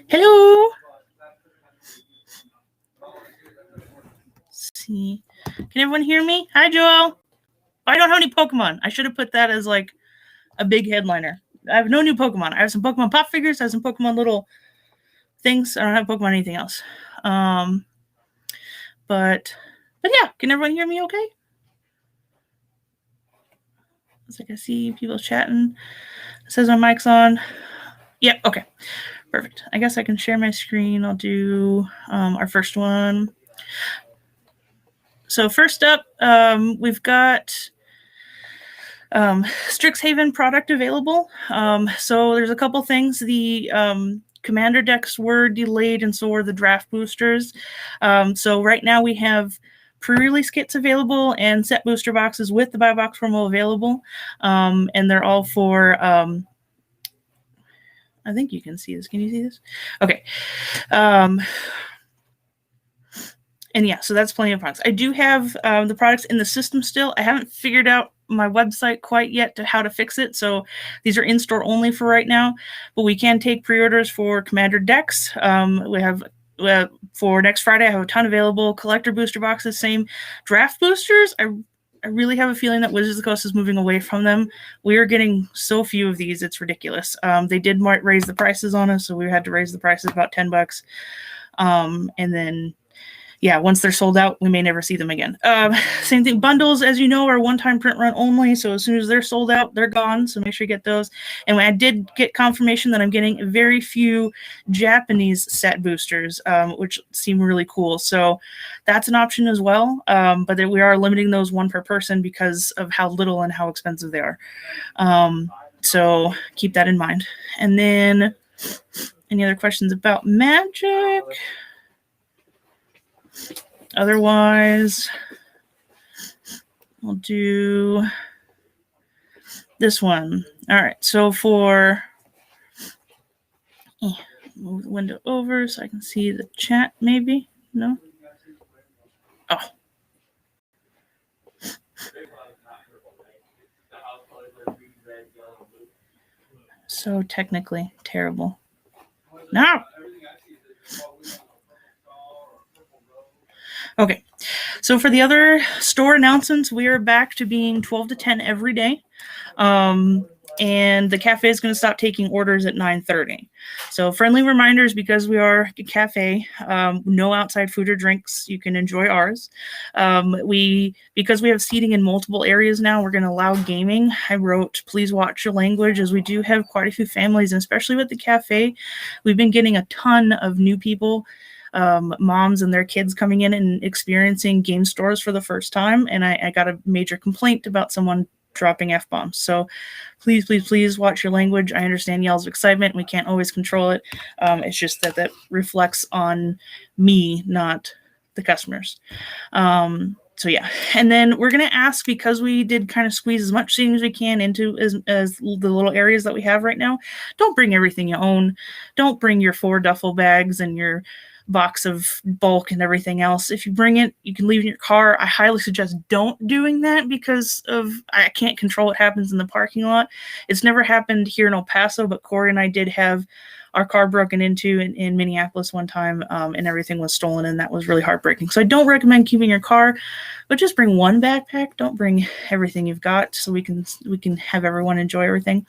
Hello. Let's see. Can everyone hear me? Hi, Joel. I don't have any Pokemon. I should have put that as like a big headliner. I have no new Pokemon. I have some Pokemon pop figures. I have some Pokemon little things. I don't have Pokemon anything else. But yeah, can everyone hear me okay? Looks like I see people chatting. It says my mic's on. Yep, okay. Perfect. I guess I can share my screen. I'll do our first one. So first up, we've got Strixhaven product available. So there's a couple things. The commander decks were delayed, and so were the draft boosters. So right now we have pre-release kits available and set booster boxes with the buy box promo available. And they're all for, I think you can see this. Can you see this? Okay. And yeah, so that's plenty of products. I do have the products in the system still. I haven't figured out my website quite yet to how to fix it. So these are in-store only for right now, but we can take pre-orders for Commander decks. We have for next Friday, I have a ton available. Collector booster boxes, same. Draft boosters, I really have a feeling that Wizards of the Coast is moving away from them. We are getting so few of these, it's ridiculous. They did raise the prices on us, so we had to raise the prices about $10. And then yeah, once they're sold out, we may never see them again. Same thing. Bundles, as you know, are one-time print run only. So as soon as they're sold out, they're gone. So make sure you get those. And I did get confirmation that I'm getting very few Japanese set boosters, which seem really cool. So that's an option as well. But we are limiting those one per person because of how little and how expensive they are. So keep that in mind. And then any other questions about Magic? Otherwise, we'll do this one. All right, so for move the window over so I can see the chat, maybe? No? Oh. So technically terrible. No! Okay, so for the other store announcements, we are back to being 12 to 10 every day. And the cafe is going to stop taking orders at 9:30. So friendly reminders, because we are a cafe, no outside food or drinks. You can enjoy ours. Because we have seating in multiple areas now, we're going to allow gaming. I wrote, please watch your language, as we do have quite a few families, and especially with the cafe, we've been getting a ton of new people. Moms and their kids coming in and experiencing game stores for the first time. And I got a major complaint about someone dropping F-bombs. So please, please, please watch your language. I understand yells of excitement. We can't always control it. It's just that reflects on me, not the customers. So yeah, and then we're going to ask, because we did kind of squeeze as much seating as we can into as the little areas that we have right now, don't bring everything you own. Don't bring your 4 duffel bags and your box of bulk and everything else. If you bring it, you can leave in your car. I highly suggest don't doing that, because I can't control what happens in the parking lot. It's never happened here in El Paso, but Corey and I did have our car broken into in Minneapolis one time, and everything was stolen, and that was really heartbreaking. So I don't recommend keeping your car, but just bring one backpack. Don't bring everything you've got, so we can have everyone enjoy everything.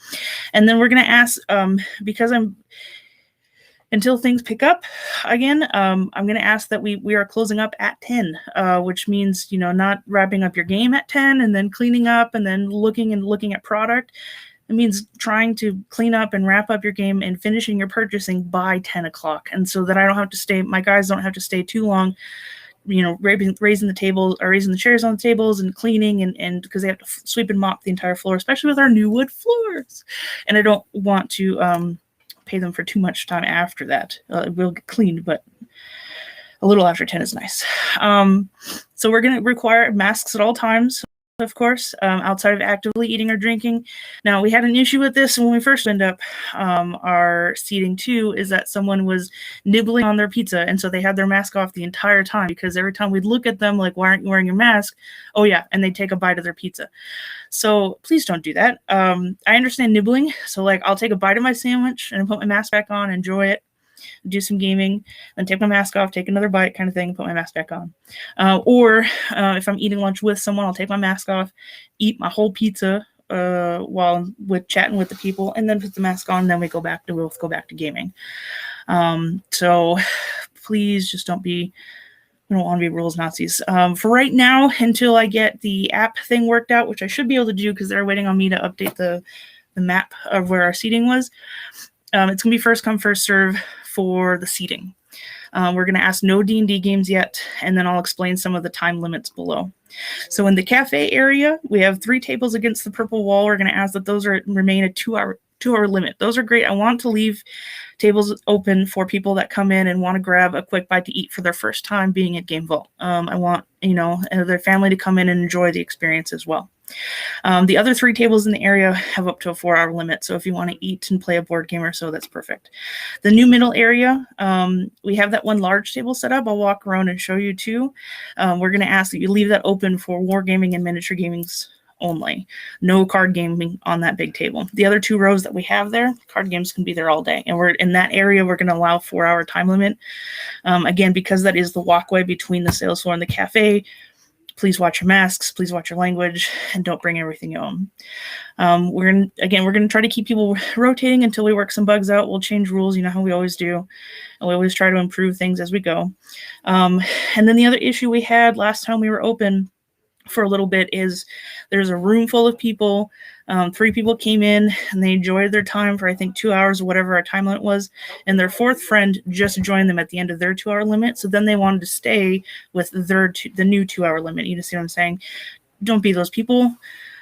And then we're going to ask, because until things pick up again, I'm going to ask that we are closing up at 10, which means, not wrapping up your game at 10 and then cleaning up and then looking at product. It means trying to clean up and wrap up your game and finishing your purchasing by 10 o'clock. And so that I don't have to stay, my guys don't have to stay too long, raising the tables or raising the chairs on the tables and cleaning and because they have to sweep and mop the entire floor, especially with our new wood floors. And I don't want to, pay them for too much time after that. It will get cleaned, but a little after 10 is nice. So we're going to require masks at all times. of course, outside of actively eating or drinking. Now, we had an issue with this when we first opened up our seating too, is that someone was nibbling on their pizza, and so they had their mask off the entire time, because every time we'd look at them like, why aren't you wearing your mask? Oh yeah, and they'd take a bite of their pizza. So please don't do that. I understand nibbling, so like I'll take a bite of my sandwich and put my mask back on, enjoy it, do some gaming, then take my mask off, take another bite kind of thing, put my mask back on. Or if I'm eating lunch with someone, I'll take my mask off, eat my whole pizza while chatting with the people, and then put the mask on, and then we'll go back to gaming. So please just don't be, we don't want to be rules Nazis. For right now, until I get the app thing worked out, which I should be able to do because they're waiting on me to update the map of where our seating was. It's going to be first come, first serve for the seating. We're going to ask no D&D games yet, and then I'll explain some of the time limits below. So in the cafe area, we have 3 tables against the purple wall. We're going to ask that those remain a 2-hour limit. Those are great. I want to leave tables open for people that come in and want to grab a quick bite to eat for their first time being at Game Vault. I want, their family to come in and enjoy the experience as well. The other 3 tables in the area have up to a 4-hour limit, so if you want to eat and play a board game or so, that's perfect. The new middle area, we have that one large table set up. I'll walk around and show you too. We're going to ask that you leave that open for wargaming and miniature gamings only. No card gaming on that big table. The other 2 rows that we have there, card games can be there all day. And we're in that area, we're going to allow 4-hour time limit. Again, because that is the walkway between the sales floor and the cafe, please watch your masks, please watch your language, and don't bring everything you own. We're going to try to keep people rotating until we work some bugs out. We'll change rules, how we always do. And we always try to improve things as we go. And then the other issue we had last time we were open for a little bit is there's a room full of people. 3 people came in and they enjoyed their time for I think 2 hours or whatever our time limit was, and their 4th friend just joined them at the end of their 2-hour limit. So then they wanted to stay with the new 2-hour limit. You see what I'm saying? Don't be those people.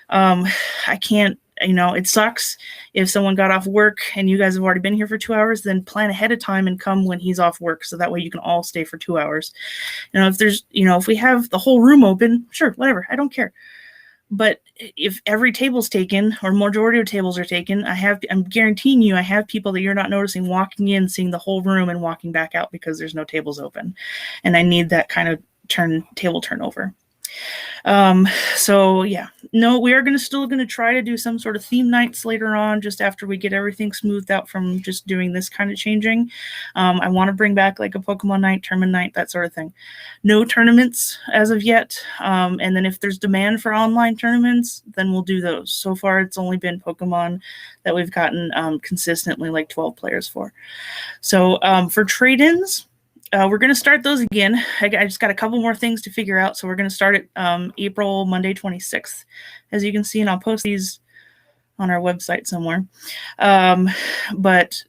I can't. It sucks if someone got off work and you guys have already been here for 2 hours, then plan ahead of time and come when he's off work. So that way you can all stay for 2 hours. If we have the whole room open, sure, whatever, I don't care. But if every table's taken or majority of tables are taken, I'm guaranteeing you, I have people that you're not noticing walking in, seeing the whole room and walking back out because there's no tables open. And I need that kind of table turnover. So yeah, no, we are still going to try to do some sort of theme nights later on, just after we get everything smoothed out from just doing this kind of changing. I want to bring back like a Pokemon night, tournament night, that sort of thing. No tournaments as of yet. And then if there's demand for online tournaments, then we'll do those. So far, it's only been Pokemon that we've gotten consistently like 12 players for. So for trade-ins, we're going to start those again. I just got a couple more things to figure out. So we're going to start it Monday 26th, as you can see, and I'll post these on our website somewhere. But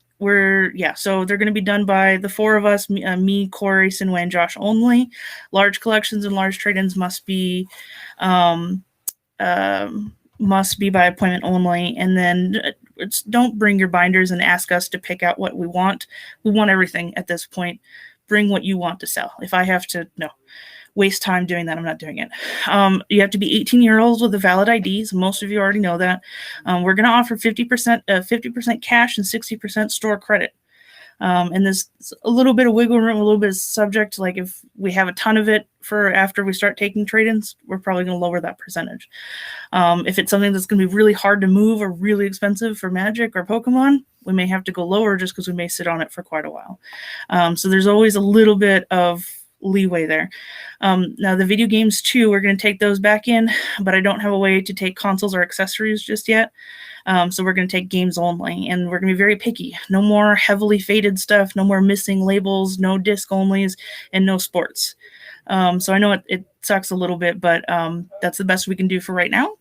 so they're going to be done by the 4 of us, me, Corey, Sinway, and Josh only. Large collections and large trade-ins must be by appointment only. And then don't bring your binders and ask us to pick out what we want. We want everything at this point. Bring what you want to sell. If I have to waste time doing that, I'm not doing it. You have to be 18 years old with a valid ID. So most of you already know that. We're going to offer 50% cash and 60% store credit. And there's a little bit of wiggle room, a little bit of subject. Like if we have a ton of it for after we start taking trade-ins, we're probably going to lower that percentage. If it's something that's going to be really hard to move or really expensive for Magic or Pokemon, we may have to go lower just because we may sit on it for quite a while. So there's always a little bit of leeway there. Now the video games too, we're going to take those back in, but I don't have a way to take consoles or accessories just yet. So we're going to take games only, and we're going to be very picky. No more heavily faded stuff, no more missing labels, no disc onlys, and no sports. So I know it sucks a little bit, but that's the best we can do for right now.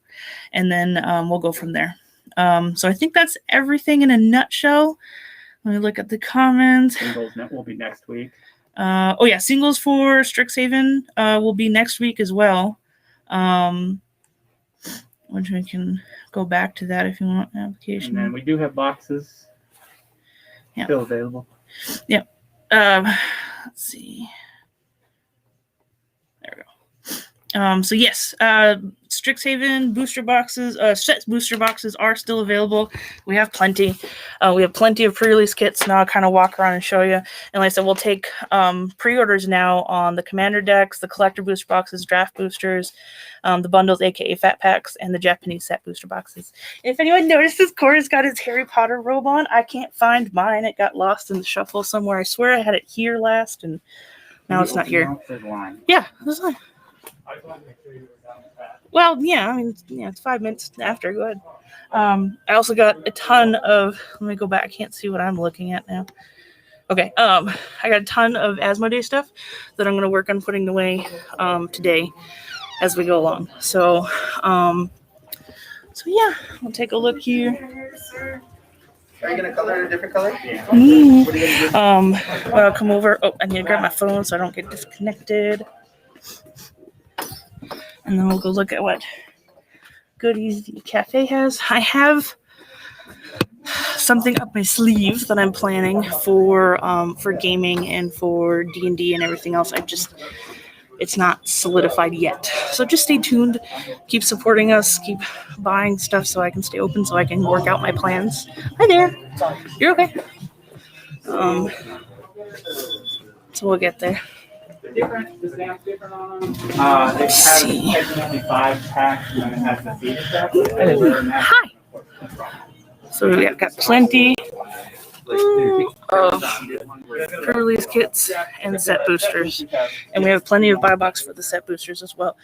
And then we'll go from there. So I think that's everything in a nutshell. Let me look at the comments. Singles will be next week. Singles for Strixhaven will be next week as well. Which we can go back to that if you want. Application. And then we do have boxes still available. Yep. Let's see. There we go. So yes, Strixhaven booster boxes, set booster boxes are still available. We have plenty. We have plenty of pre-release kits. Now I'll kind of walk around and show you. And like I said, we'll take pre-orders now on the commander decks, the collector booster boxes, draft boosters, the bundles, aka fat packs, and the Japanese set booster boxes. If anyone notices, Corey's got his Harry Potter robe on. I can't find mine. It got lost in the shuffle somewhere. I swear I had it here last, and now it's not here. Yeah, that's fine. Well, yeah, I mean, yeah, it's 5 minutes after. Go ahead. I also got a ton of. Let me go back. I can't see what I'm looking at now. Okay. I got a ton of Asmodee stuff that I'm going to work on putting away today as we go along. So yeah, we'll take a look here. Are you gonna color a different color? Yeah. What are you gonna do? I'll come over. Oh, I need to grab my phone so I don't get disconnected. And then we'll go look at what goodies the cafe has. I have something up my sleeve that I'm planning for gaming and for D&D and everything else. It's not solidified yet. So just stay tuned. Keep supporting us. Keep buying stuff so I can stay open so I can work out my plans. Hi there. You're okay. So we'll get there. Different. The stamp's different on them. They have technically 5 packs and then it has the feeder pack. Hi. So we've got plenty of pre-release kits and set boosters, and we have plenty of buy box for the set boosters as well.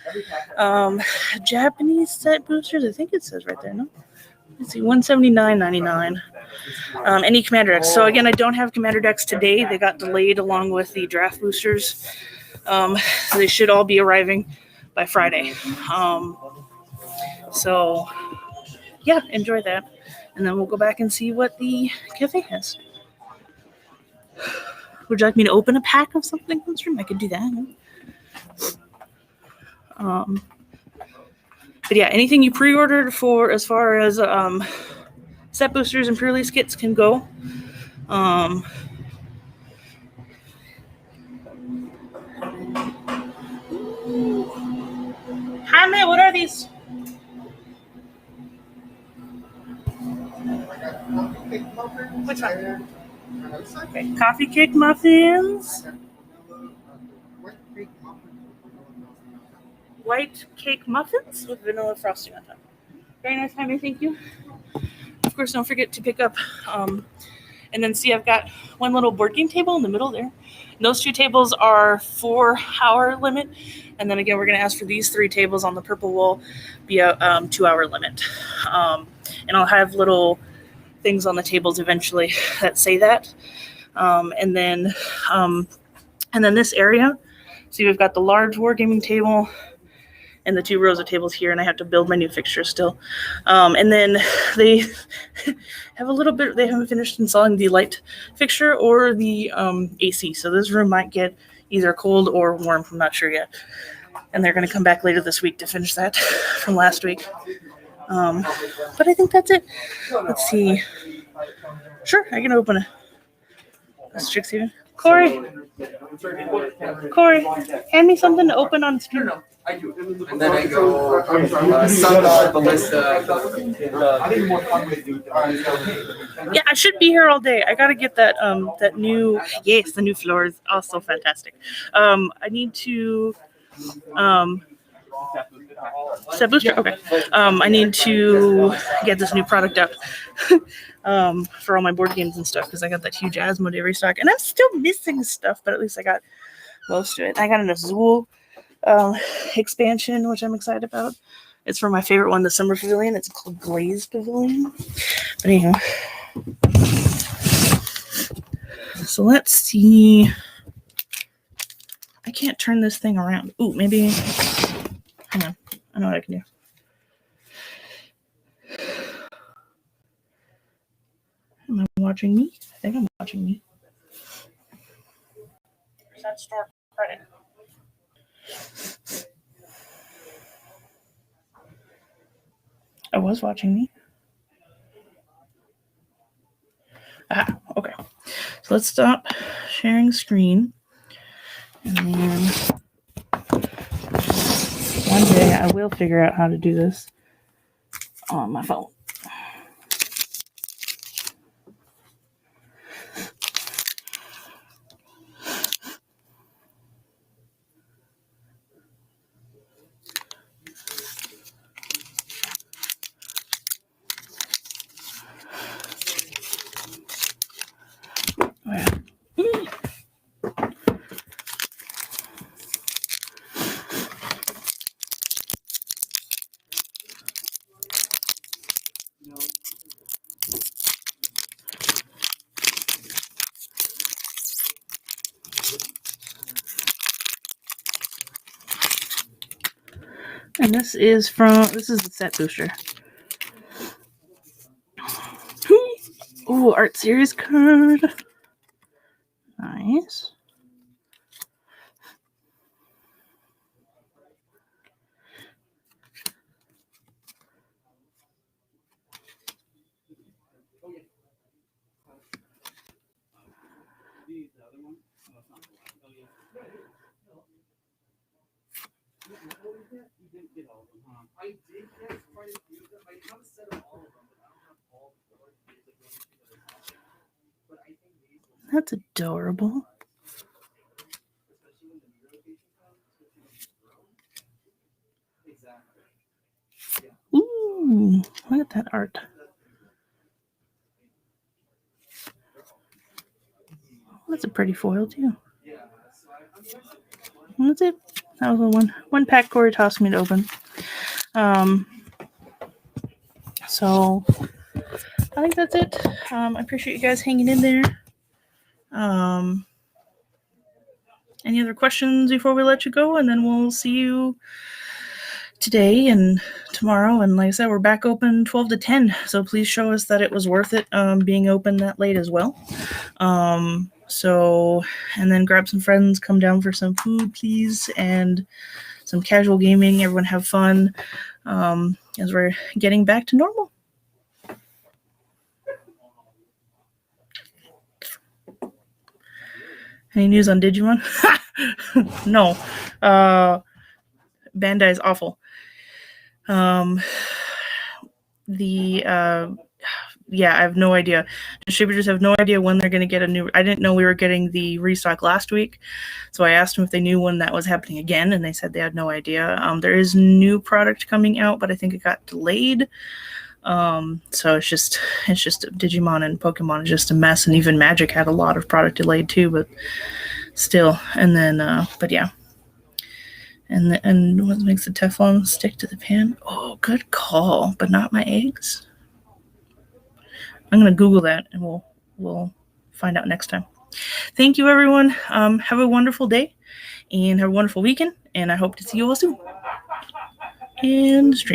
Japanese set boosters, I think it says right there. No, let's see, $179.99. Any commander decks. So again, I don't have commander decks today. They got delayed along with the draft boosters. They should all be arriving by Friday. So yeah, enjoy that. And then we'll go back and see what the cafe has. Would you like me to open a pack of something in this room? I could do that. But yeah, anything you pre-ordered for as far as set boosters and pre-release kits can go. Hi, Matt, what are these? Which one? Okay, coffee cake muffins. White cake muffins with vanilla frosting on top. Very nice, Jaime, thank you. Of course, don't forget to pick up, and then see I've got one little board game table in the middle there. And those 2 tables are 4-hour limit. And then again, we're going to ask for these 3 tables on the purple wall be a 2-hour limit. And I'll have little things on the tables eventually that say that. And then this area, see we've got the large wargaming table and the 2 rows of tables here, and I have to build my new fixture still. And then they have a little bit, they haven't finished installing the light fixture or the AC. So this room might get either cold or warm, I'm not sure yet. And they're going to come back later this week to finish that from last week. But I think that's it. Let's see. Sure, I can open a Strixhaven. Corey, hand me something to open on screen. And then I go Sungar, Ballista. Yeah, I should be here all day. I gotta get that that new, yes, the new floor is also fantastic. I need to set booster. Okay. I need to get this new product out for all my board games and stuff because I got that huge Asmodee restock, and I'm still missing stuff, but at least I got most of it. I got an Azul expansion, which I'm excited about. It's for my favorite one, the Summer Pavilion. It's called Glazed Pavilion. But anyhow, so let's see. I can't turn this thing around. Ooh, maybe. Hang on. I know what I can do. Am I watching me? I think I'm watching me. Where's that store credit? I was watching me. Ah, okay. So let's stop sharing screen. And then one day Yeah, I will figure out how to do this on my phone. And this is the set booster. Ooh, art series card. Nice. That's adorable. Ooh, look at that art. That's a pretty foil too. That's it. That was the one pack Corey tossed me to open. So I think that's it. I appreciate you guys hanging in there. Any other questions before we let you go? And then we'll see you today and tomorrow. And like I said, we're back open 12 to 10. So please show us that it was worth it being open that late as well. So, and then grab some friends, come down for some food, please, and some casual gaming. Everyone have fun as we're getting back to normal. Any news on Digimon? No. Bandai is awful. Yeah, I have no idea. Distributors have no idea when they're going to get a new. I didn't know we were getting the restock last week, so I asked them if they knew when that was happening again, and they said they had no idea. There is new product coming out, but I think it got delayed. So it's just Digimon and Pokemon is just a mess, and even Magic had a lot of product delayed too, but still. And then, but yeah. And what makes the Teflon stick to the pan? Oh, good call, but not my eggs. I'm gonna Google that, and we'll find out next time. Thank you, everyone. Have a wonderful day, and have a wonderful weekend. And I hope to see you all soon. And stream.